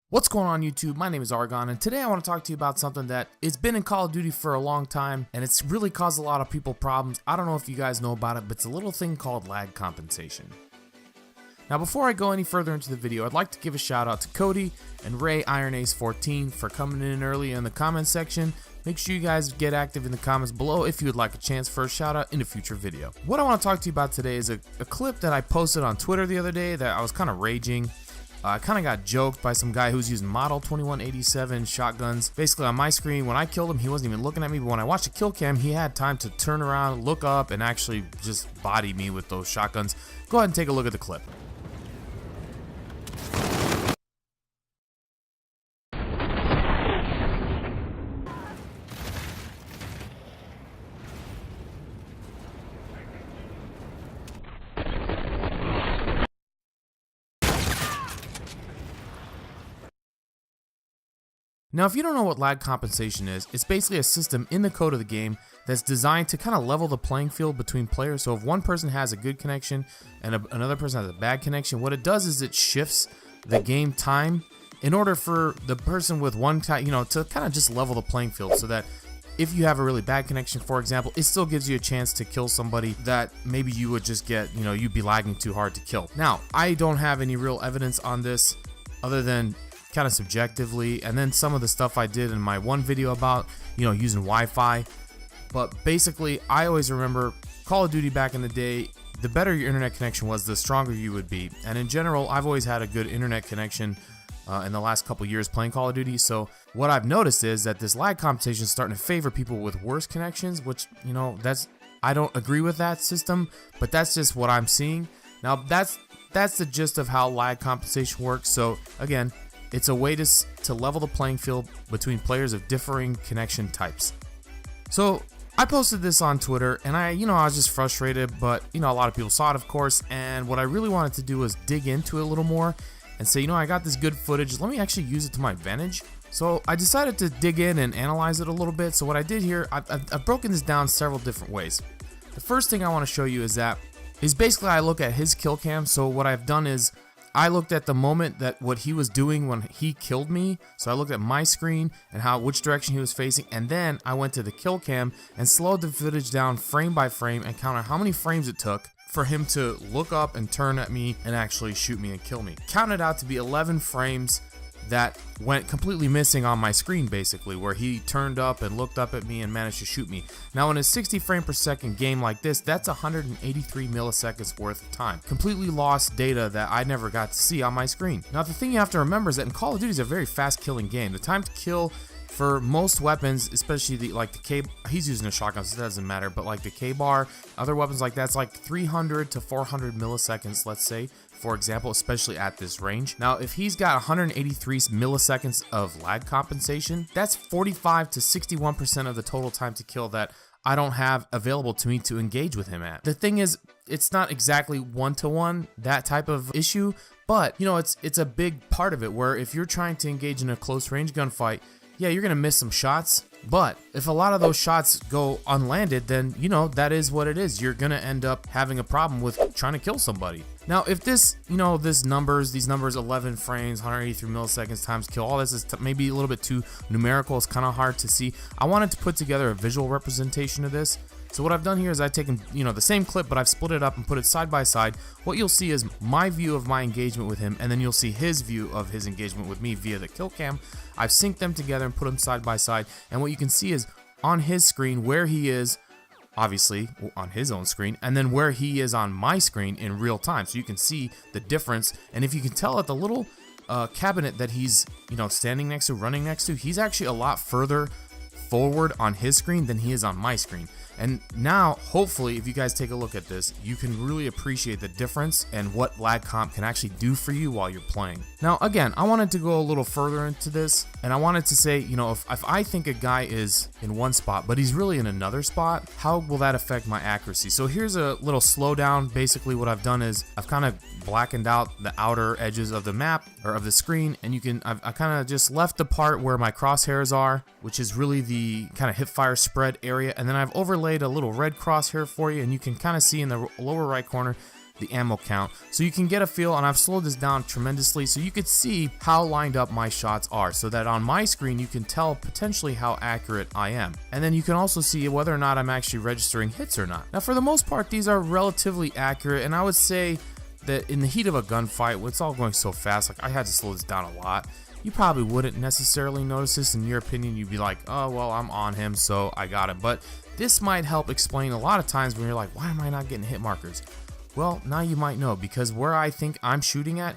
What's going on YouTube? My name is Argon, and today I want to talk to you about something that it's been in Call of Duty for a long time, and it's really caused a lot of people problems. I don't know if you guys know about it, but it's a little thing called lag compensation. Now before I go any further into the video, I'd like to give a shout out to Cody and Ray IronAce14 for coming in early in the comment section. Make sure you guys get active in the comments below if you would like a chance for a shout out in a future video. What I want to talk to you about today is a clip that I posted on Twitter the other day that I was kind of raging. I kind of got joked by some guy who's using Model 2187 shotguns. Basically on my screen, when I killed him, he wasn't even looking at me, but when I watched the kill cam, he had time to turn around, look up, and actually just body me with those shotguns. Go ahead and take a look at the clip. Now, if you don't know what lag compensation is, it's basically a system in the code of the game that's designed to kind of level the playing field between players. So if one person has a good connection and another person has a bad connection, what it does is it shifts the game time in order for the person with one, to kind of just level the playing field, so that if you have a really bad connection, for example, it still gives you a chance to kill somebody that maybe you would just get, you'd be lagging too hard to kill. Now, I don't have any real evidence on this other than kind of subjectively, and then some of the stuff I did in my one video about using Wi-Fi. But basically, I always remember Call of Duty back in the day, the better your internet connection was, the stronger you would be. And in general, I've always had a good internet connection in the last couple years playing Call of Duty. So what I've noticed is that this lag compensation is starting to favor people with worse connections, which I don't agree with that system, but that's just what I'm seeing. Now that's the gist of how lag compensation works. So again, it's a way to level the playing field between players of differing connection types. So I posted this on Twitter, and I was just frustrated, but a lot of people saw it, of course. And what I really wanted to do was dig into it a little more and say, I got this good footage, let me actually use it to my advantage. So I decided to dig in and analyze it a little bit. So what I did here, I've broken this down several different ways. The first thing I want to show you is basically I look at his kill cam. So what I've done is I looked at the moment that what he was doing when he killed me. So I looked at my screen and which direction he was facing, and then I went to the kill cam and slowed the footage down frame by frame and counted how many frames it took for him to look up and turn at me and actually shoot me and kill me. Counted out to be 11 frames that went completely missing on my screen, basically, where he turned up and looked up at me and managed to shoot me. Now in a 60 frame per second game like this, that's 183 milliseconds worth of time. Completely lost data that I never got to see on my screen. Now the thing you have to remember is that in Call of Duty is a very fast killing game. The time to kill for most weapons, especially the K, he's using a shotgun, so it doesn't matter, but like the K-bar, other weapons like that's like 300 to 400 milliseconds, let's say, for example, especially at this range. Now, if he's got 183 milliseconds of lag compensation, that's 45 to 61% of the total time to kill that I don't have available to me to engage with him at. The thing is, it's not exactly one-to-one, that type of issue, but it's a big part of it, where if you're trying to engage in a close range gunfight, yeah, you're gonna miss some shots, but if a lot of those shots go unlanded, then that is what it is. You're gonna end up having a problem with trying to kill somebody. Now, if these numbers, 11 frames, 183 milliseconds times kill, all this is maybe a little bit too numerical. It's kind of hard to see. I wanted to put together a visual representation of this. So what I've done here is I've taken, the same clip, but I've split it up and put it side by side. What you'll see is my view of my engagement with him, and then you'll see his view of his engagement with me via the kill cam. I've synced them together and put them side by side, and what you can see is on his screen where he is, obviously on his own screen, and then where he is on my screen in real time. So you can see the difference, and if you can tell at the little cabinet that he's standing next to, running next to, he's actually a lot further forward on his screen than he is on my screen. And now, hopefully, if you guys take a look at this, you can really appreciate the difference and what lag comp can actually do for you while you're playing. Now, again, I wanted to go a little further into this, and I wanted to say, if I think a guy is in one spot, but he's really in another spot, how will that affect my accuracy? So here's a little slowdown. Basically, what I've done is I've kind of blackened out the outer edges of the map, or of the screen, and I kind of just left the part where my crosshairs are, which is really the kind of hipfire spread area, and then I've overlaid a little red crosshair for you, and you can kind of see in the lower right corner the ammo count, so you can get a feel, and I've slowed this down tremendously so you could see how lined up my shots are, so that on my screen you can tell potentially how accurate I am. And then you can also see whether or not I'm actually registering hits or not. Now for the most part, these are relatively accurate, and I would say that in the heat of a gunfight, it's all going so fast, like I had to slow this down a lot. You probably wouldn't necessarily notice this. In your opinion, you'd be like, oh well, I'm on him, so I got him. But this might help explain a lot of times when you're like, why am I not getting hit markers? Well, now you might know, because where I think I'm shooting at,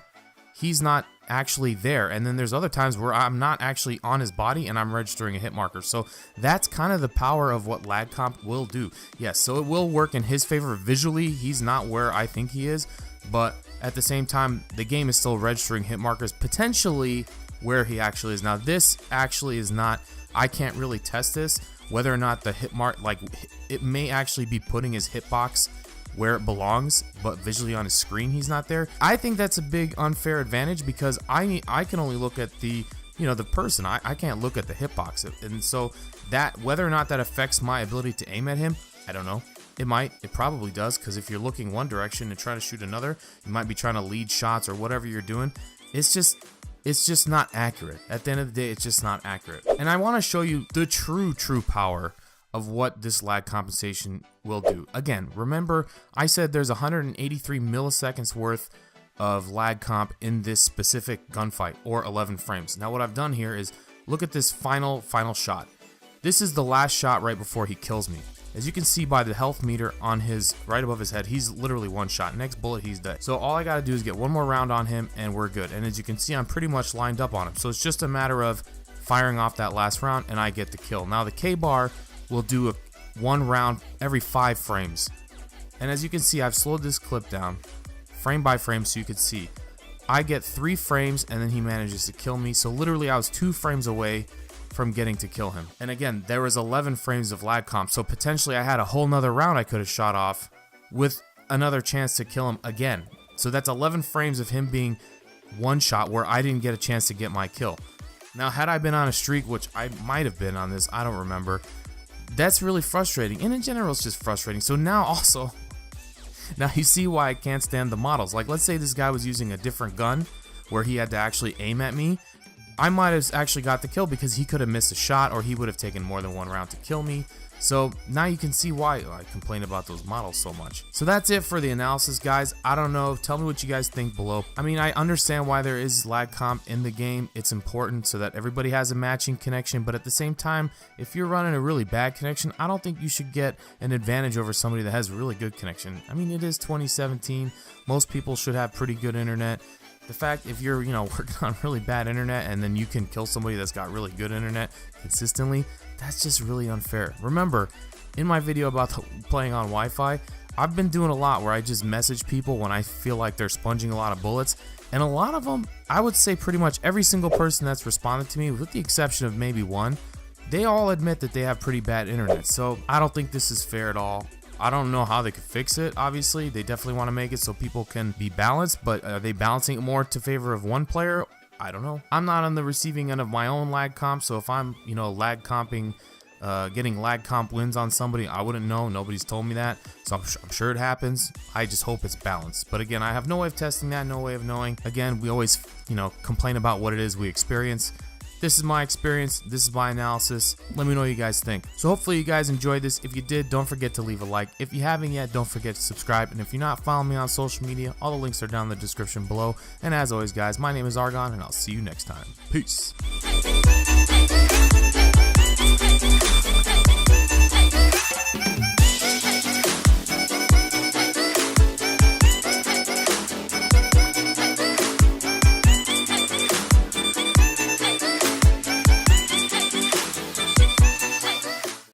he's not actually there. And then there's other times where I'm not actually on his body and I'm registering a hit marker. So that's kind of the power of what lag comp will do. Yes, so it will work in his favor visually. He's not where I think he is, but at the same time, the game is still registering hit markers potentially where he actually is. Now this actually is not, I can't really test this, whether or not the hit mark, like it may actually be putting his hitbox where it belongs, but visually on his screen he's not there. I think that's a big unfair advantage, because I can only look at the, you know, the person. I can't look at the hitbox, and so that, whether or not that affects my ability to aim at him, I don't know. It might, it probably does, because if you're looking one direction and trying to shoot another, you might be trying to lead shots or whatever you're doing. It's just not accurate. At the end of the day, it's just not accurate. And I want to show you the true power of what this lag compensation will do. Again, remember I said there's 183 milliseconds worth of lag comp in this specific gunfight, or 11 frames. Now what I've done here is look at this final shot. This is the last shot right before he kills me. As you can see by the health meter on his, right above his head, he's literally one shot. Next bullet, he's dead. So all I gotta do is get one more round on him and we're good. And as you can see, I'm pretty much lined up on him. So it's just a matter of firing off that last round and I get the kill. Now the K-bar will do one round every 5 frames. And as you can see, I've slowed this clip down frame by frame so you can see. I get 3 frames and then he manages to kill me. So literally I was 2 frames away from getting to kill him. And again, there was 11 frames of lag comp, so potentially I had a whole nother round I could have shot off with another chance to kill him again. So that's 11 frames of him being one shot where I didn't get a chance to get my kill. Now had I been on a streak, which I might have been on this, I don't remember, that's really frustrating, and in general it's just frustrating. So now also, now you see why I can't stand the models. Like let's say this guy was using a different gun where he had to actually aim at me, I might have actually got the kill because he could have missed a shot, or he would have taken more than one round to kill me. So now you can see why I complain about those models so much. So that's it for the analysis, guys. I don't know, tell me what you guys think below. I mean, I understand why there is lag comp in the game. It's important so that everybody has a matching connection, but at the same time, if you're running a really bad connection, I don't think you should get an advantage over somebody that has a really good connection. I mean, it is 2017. Most people should have pretty good internet. The fact if you're, you know, working on really bad internet and then you can kill somebody that's got really good internet consistently, that's just really unfair. Remember, in my video about playing on Wi-Fi, I've been doing a lot where I just message people when I feel like they're sponging a lot of bullets, and a lot of them, I would say pretty much every single person that's responded to me, with the exception of maybe one, they all admit that they have pretty bad internet. So I don't think this is fair at all. I don't know how they could fix it. Obviously, they definitely want to make it so people can be balanced, but are they balancing it more to favor of one player? I don't know. I'm not on the receiving end of my own lag comp, so if I'm, you know, lag comping, getting lag comp wins on somebody, I wouldn't know. Nobody's told me that, so I'm sure it happens. I just hope it's balanced. But again, I have no way of testing that, no way of knowing. Again, we always, you know, complain about what it is we experience. This is my experience, this is my analysis. Let me know what you guys think. So hopefully you guys enjoyed this. If you did, don't forget to leave a like. If you haven't yet, don't forget to subscribe. And if you're not following me on social media, all the links are down in the description below. And as always, guys, my name is Argon, and I'll see you next time. Peace.